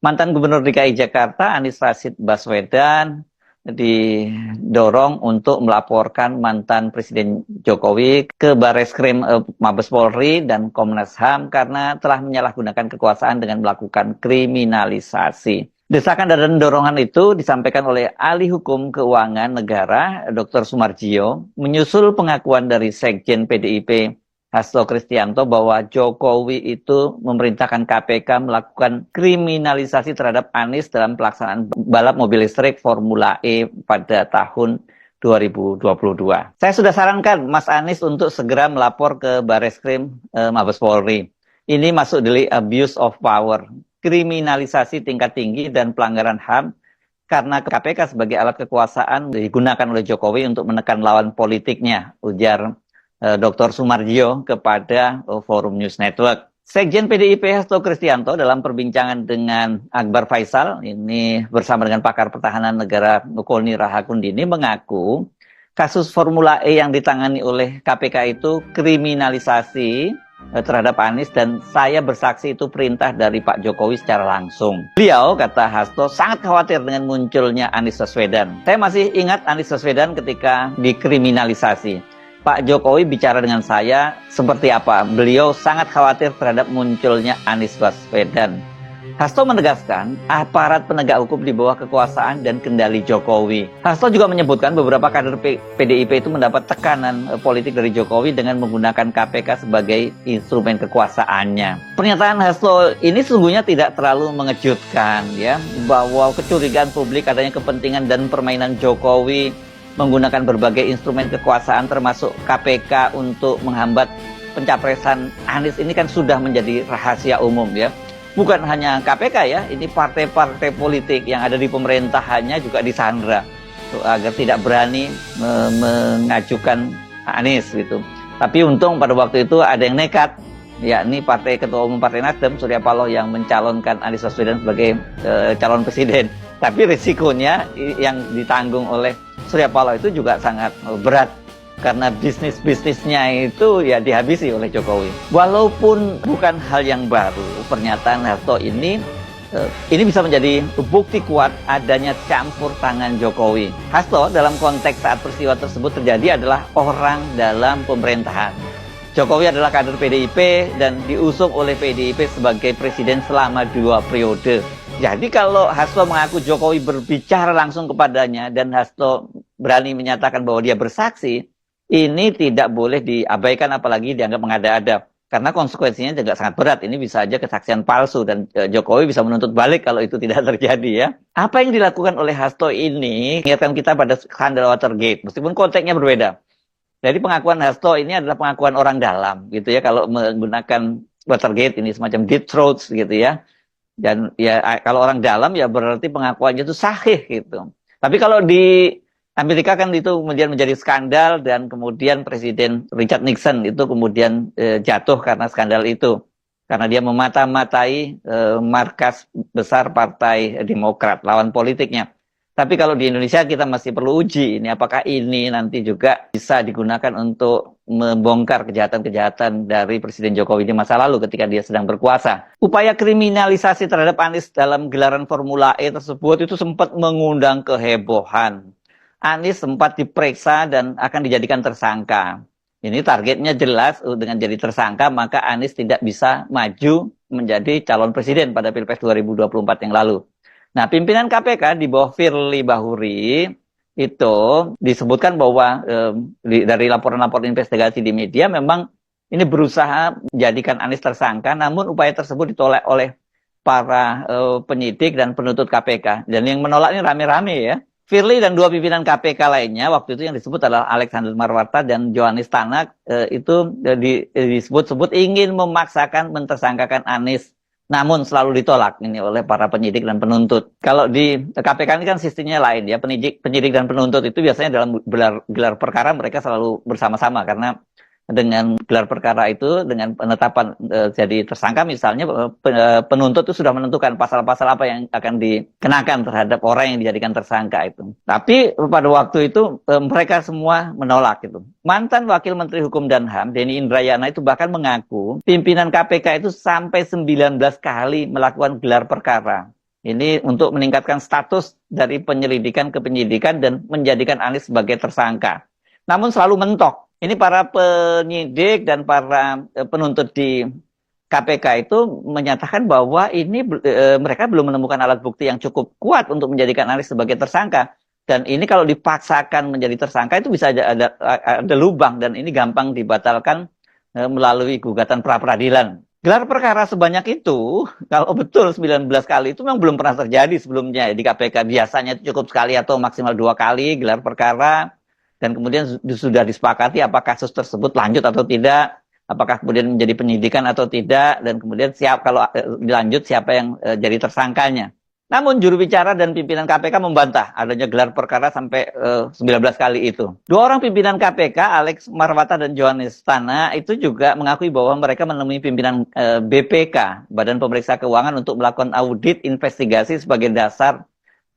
Mantan Gubernur DKI Jakarta Anies Rashid Baswedan didorong untuk melaporkan mantan Presiden Jokowi ke Barreskrim Mabes Polri dan Komnas HAM karena telah menyalahgunakan kekuasaan dengan melakukan kriminalisasi. Desakan dan dorongan itu disampaikan oleh ahli hukum keuangan negara Dr. Sumarjio menyusul pengakuan dari Sekjen PDIP Hasto Kristianto bahwa Jokowi itu memerintahkan KPK melakukan kriminalisasi terhadap Anies dalam pelaksanaan balap mobil listrik Formula E pada tahun 2022. Saya sudah sarankan Mas Anies untuk segera melapor ke Barreskrim Mabes Polri. Ini masuk delik abuse of power, kriminalisasi tingkat tinggi dan pelanggaran HAM karena KPK sebagai alat kekuasaan digunakan oleh Jokowi untuk menekan lawan politiknya, ujar Dr. Sumarjio kepada Forum News Network. Sekjen PDIP Hasto Kristianto dalam perbincangan dengan Akbar Faisal, ini bersama dengan pakar pertahanan negara Nukoni Rahakundini, mengaku kasus Formula E yang ditangani oleh KPK itu kriminalisasi terhadap Anies dan saya bersaksi itu perintah dari Pak Jokowi secara langsung. Beliau, kata Hasto, sangat khawatir dengan munculnya Anies Baswedan. Saya masih ingat Anies Baswedan ketika dikriminalisasi. Pak Jokowi bicara dengan saya seperti apa? Beliau sangat khawatir terhadap munculnya Anies Baswedan. Hasto menegaskan aparat penegak hukum di bawah kekuasaan dan kendali Jokowi. Hasto juga menyebutkan beberapa kader PDIP itu mendapat tekanan politik dari Jokowi dengan menggunakan KPK sebagai instrumen kekuasaannya. Pernyataan Hasto ini sesungguhnya tidak terlalu mengejutkan, ya, bahwa kecurigaan publik adanya kepentingan dan permainan Jokowi menggunakan berbagai instrumen kekuasaan termasuk KPK untuk menghambat pencapresan Anies ini kan sudah menjadi rahasia umum, ya. Bukan hanya KPK, ya, ini partai-partai politik yang ada di pemerintahannya juga disandra agar tidak berani mengajukan Anies gitu. Tapi untung pada waktu itu ada yang nekat, yakni Ketua Umum Partai Nasdem Surya Paloh yang mencalonkan Anies Baswedan sebagai calon presiden. Tapi risikonya yang ditanggung oleh Surya Paloh itu juga sangat berat karena bisnisnya itu ya dihabisi oleh Jokowi. Walaupun bukan hal yang baru, pernyataan Hasto ini bisa menjadi bukti kuat adanya campur tangan Jokowi. Hasto dalam konteks saat peristiwa tersebut terjadi adalah orang dalam pemerintahan. Jokowi adalah kader PDIP dan diusung oleh PDIP sebagai presiden selama 2 periode. Jadi kalau Hasto mengaku Jokowi berbicara langsung kepadanya dan Hasto berani menyatakan bahwa dia bersaksi, ini tidak boleh diabaikan apalagi dianggap mengada-ada. Karena konsekuensinya juga sangat berat. Ini bisa aja kesaksian palsu dan Jokowi bisa menuntut balik kalau itu tidak terjadi, ya. Apa yang dilakukan oleh Hasto ini mengingatkan kita pada skandal Watergate, meskipun konteksnya berbeda. Jadi pengakuan Hasto ini adalah pengakuan orang dalam, gitu ya. Kalau menggunakan Watergate ini semacam deep throats, gitu ya. Dan ya kalau orang dalam ya berarti pengakuannya itu sahih gitu. Tapi kalau di Amerika kan itu kemudian menjadi skandal dan kemudian Presiden Richard Nixon itu kemudian jatuh karena skandal itu. Karena dia memata-matai markas besar Partai Demokrat, lawan politiknya. Tapi kalau di Indonesia kita masih perlu uji ini apakah ini nanti juga bisa digunakan untuk membongkar kejahatan-kejahatan dari Presiden Jokowi di masa lalu ketika dia sedang berkuasa. Upaya kriminalisasi terhadap Anies dalam gelaran Formula E tersebut itu sempat mengundang kehebohan. Anies sempat diperiksa dan akan dijadikan tersangka. Ini targetnya jelas, dengan jadi tersangka maka Anies tidak bisa maju menjadi calon presiden pada Pilpres 2024 yang lalu. Nah, pimpinan KPK di bawah Firly Bahuri itu disebutkan bahwa dari laporan-laporan investigasi di media memang ini berusaha menjadikan Anies tersangka, namun upaya tersebut ditolak oleh para penyidik dan penuntut KPK. Dan yang menolak ini rame-rame, ya. Firly dan 2 pimpinan KPK lainnya waktu itu yang disebut adalah Alexander Marwata dan Johanis Tanak itu disebut-sebut ingin memaksakan mentersangkakan Anies. Namun selalu ditolak ini oleh para penyidik dan penuntut. Kalau di KPK ini kan sistemnya lain, ya. Penyidik dan penuntut itu biasanya dalam gelar perkara mereka selalu bersama-sama karena dengan gelar perkara itu, dengan penetapan jadi tersangka misalnya, penuntut itu sudah menentukan pasal-pasal apa yang akan dikenakan terhadap orang yang dijadikan tersangka itu. Tapi pada waktu itu mereka semua menolak itu. Mantan Wakil Menteri Hukum dan HAM, Denny Indrayana itu bahkan mengaku pimpinan KPK itu sampai 19 kali melakukan gelar perkara. Ini untuk meningkatkan status dari penyelidikan ke penyidikan dan menjadikan Anies sebagai tersangka. Namun selalu mentok. Ini para penyidik dan para penuntut di KPK itu menyatakan bahwa ini mereka belum menemukan alat bukti yang cukup kuat untuk menjadikan Anies sebagai tersangka. Dan ini kalau dipaksakan menjadi tersangka itu bisa ada lubang dan ini gampang dibatalkan melalui gugatan pra peradilan. Gelar perkara sebanyak itu, kalau betul 19 kali itu memang belum pernah terjadi sebelumnya di KPK. Biasanya itu cukup sekali atau maksimal 2 kali gelar perkara, dan kemudian sudah disepakati apakah kasus tersebut lanjut atau tidak, apakah kemudian menjadi penyidikan atau tidak, dan kemudian kalau dilanjut siapa yang jadi tersangkanya. Namun juru bicara dan pimpinan KPK membantah adanya gelar perkara sampai 19 kali itu. 2 orang pimpinan KPK, Alex Marwata dan Johannes Tana, itu juga mengakui bahwa mereka menemui pimpinan BPK, Badan Pemeriksa Keuangan, untuk melakukan audit investigasi sebagai dasar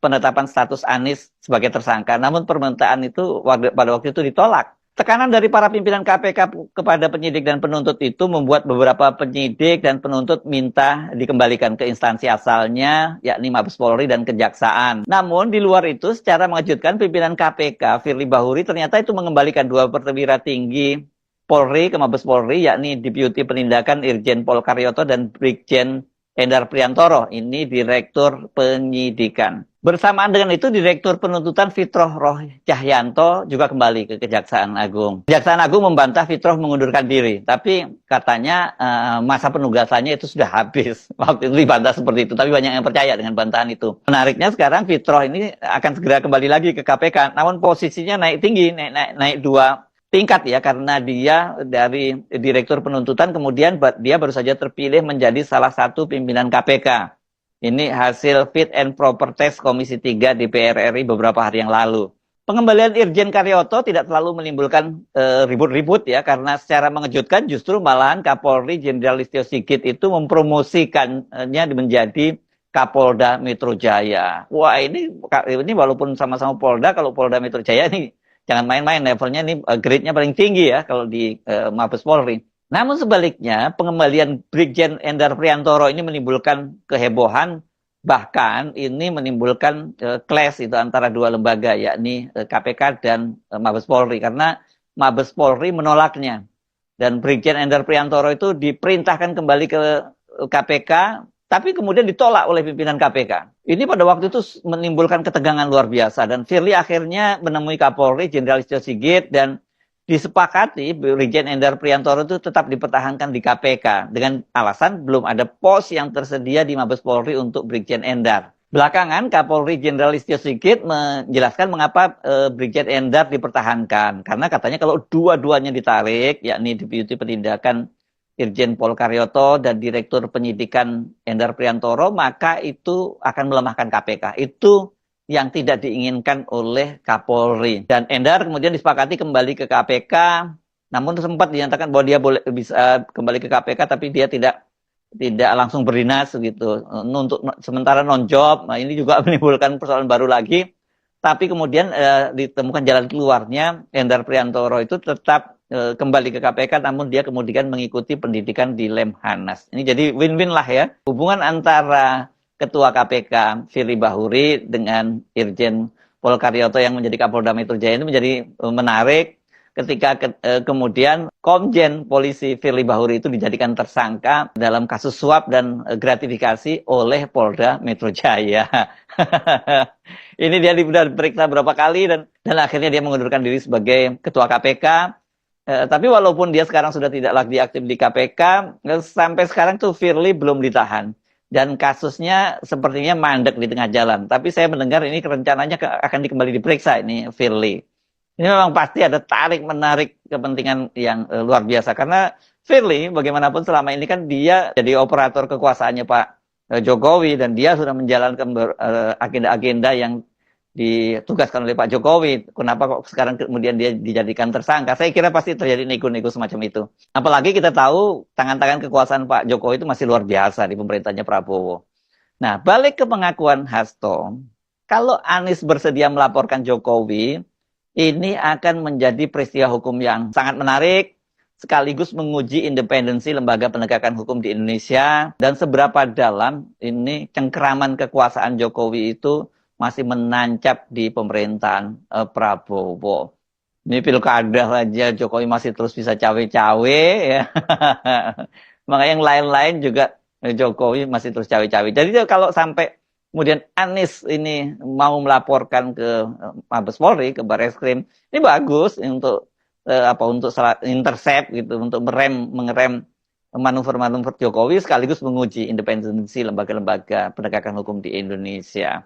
penetapan status Anies sebagai tersangka. Namun permintaan itu pada waktu itu ditolak. Tekanan dari para pimpinan KPK kepada penyidik dan penuntut itu membuat beberapa penyidik dan penuntut minta dikembalikan ke instansi asalnya, yakni Mabes Polri dan Kejaksaan. Namun di luar itu, secara mengejutkan, pimpinan KPK, Firly Bahuri, ternyata itu mengembalikan 2 perwira tinggi Polri ke Mabes Polri, yakni Deputi Penindakan Irjen Pol Karyoto dan Brigjen Endar Priantoro. Ini Direktur Penyidikan. Bersamaan dengan itu, Direktur Penuntutan Fitroh Roh Cahyanto juga kembali ke Kejaksaan Agung. Kejaksaan Agung membantah Fitroh mengundurkan diri, tapi katanya masa penugasannya itu sudah habis. Waktu itu dibantah seperti itu, tapi banyak yang percaya dengan bantahan itu. Menariknya sekarang Fitroh ini akan segera kembali lagi ke KPK, namun posisinya naik tinggi, naik 2 tingkat ya, karena dia dari Direktur Penuntutan, kemudian dia baru saja terpilih menjadi salah satu pimpinan KPK. Ini hasil fit and proper test Komisi 3 DPR RI beberapa hari yang lalu. Pengembalian Irjen Karyoto tidak terlalu menimbulkan ribut-ribut ya, karena secara mengejutkan justru malahan Kapolri Jenderal Listio Sigit itu mempromosikannya menjadi Kapolda Metro Jaya. Wah, ini walaupun sama-sama Polda, kalau Polda Metro Jaya ini jangan main-main, levelnya ini grade-nya paling tinggi ya kalau di Mabes Polri. Namun sebaliknya, pengembalian Brigjen Endar Priantoro ini menimbulkan kehebohan, bahkan ini menimbulkan clash itu antara 2 lembaga, yakni KPK dan Mabes Polri, karena Mabes Polri menolaknya. Dan Brigjen Endar Priantoro itu diperintahkan kembali ke KPK, tapi kemudian ditolak oleh pimpinan KPK. Ini pada waktu itu menimbulkan ketegangan luar biasa, dan Firly akhirnya menemui Kapolri Jenderal Listio Sigit dan disepakati Brigjen Endar Priantoro itu tetap dipertahankan di KPK dengan alasan belum ada pos yang tersedia di Mabes Polri untuk Brigjen Endar. Belakangan Kapolri Jenderal Listio Sigit menjelaskan mengapa Brigjen Endar dipertahankan, karena katanya kalau dua-duanya ditarik, yakni Deputi Penindakan Irjen Pol Karyoto dan Direktur Penyidikan Endar Priantoro, maka itu akan melemahkan KPK. Itu yang tidak diinginkan oleh Kapolri. Dan Endar kemudian disepakati kembali ke KPK, namun sempat dinyatakan bahwa dia bisa kembali ke KPK, tapi dia tidak langsung berdinas gitu. Untuk sementara non-job, nah ini juga menimbulkan persoalan baru lagi. Tapi kemudian ditemukan jalan keluarnya, Endar Priantoro itu tetap kembali ke KPK, namun dia kemudian mengikuti pendidikan di Lemhanas. Ini jadi win-win lah ya. Hubungan antara Ketua KPK Firly Bahuri dengan Irjen Pol Karyoto yang menjadi Kapolda Metro Jaya ini menjadi menarik ketika kemudian Komjen Polisi Firly Bahuri itu dijadikan tersangka dalam kasus suap dan gratifikasi oleh Polda Metro Jaya. Ini dia sudah diperiksa berapa kali dan akhirnya dia mengundurkan diri sebagai Ketua KPK. Tapi walaupun dia sekarang sudah tidak lagi aktif di KPK, sampai sekarang tuh Firly belum ditahan. Dan kasusnya sepertinya mandek di tengah jalan. Tapi saya mendengar ini rencananya akan kembali diperiksa ini Firly. Ini memang pasti ada tarik-menarik kepentingan yang luar biasa. Karena Firly bagaimanapun selama ini kan dia jadi operator kekuasaannya Pak Jokowi. Dan dia sudah menjalankan agenda-agenda yang ditugaskan oleh Pak Jokowi. Kenapa kok sekarang kemudian dia dijadikan tersangka? Saya kira pasti terjadi nego-nego semacam itu. Apalagi kita tahu tangan-tangan kekuasaan Pak Jokowi itu masih luar biasa di pemerintahnya Prabowo. Nah, balik ke pengakuan Hasto, kalau Anies bersedia melaporkan Jokowi, ini akan menjadi peristiwa hukum yang sangat menarik, sekaligus menguji independensi lembaga penegakan hukum di Indonesia dan seberapa dalam ini cengkeraman kekuasaan Jokowi itu masih menancap di pemerintahan Prabowo. Ini pilkada saja Jokowi masih terus bisa cawe-cawe ya. Maka yang lain-lain juga Jokowi masih terus cawe-cawe. Jadi kalau sampai kemudian Anies ini mau melaporkan ke Mabes Polri, ke Barreskrim, ini bagus untuk untuk intercept gitu, untuk mengerem manuver-manuver Jokowi sekaligus menguji independensi lembaga-lembaga penegakan hukum di Indonesia.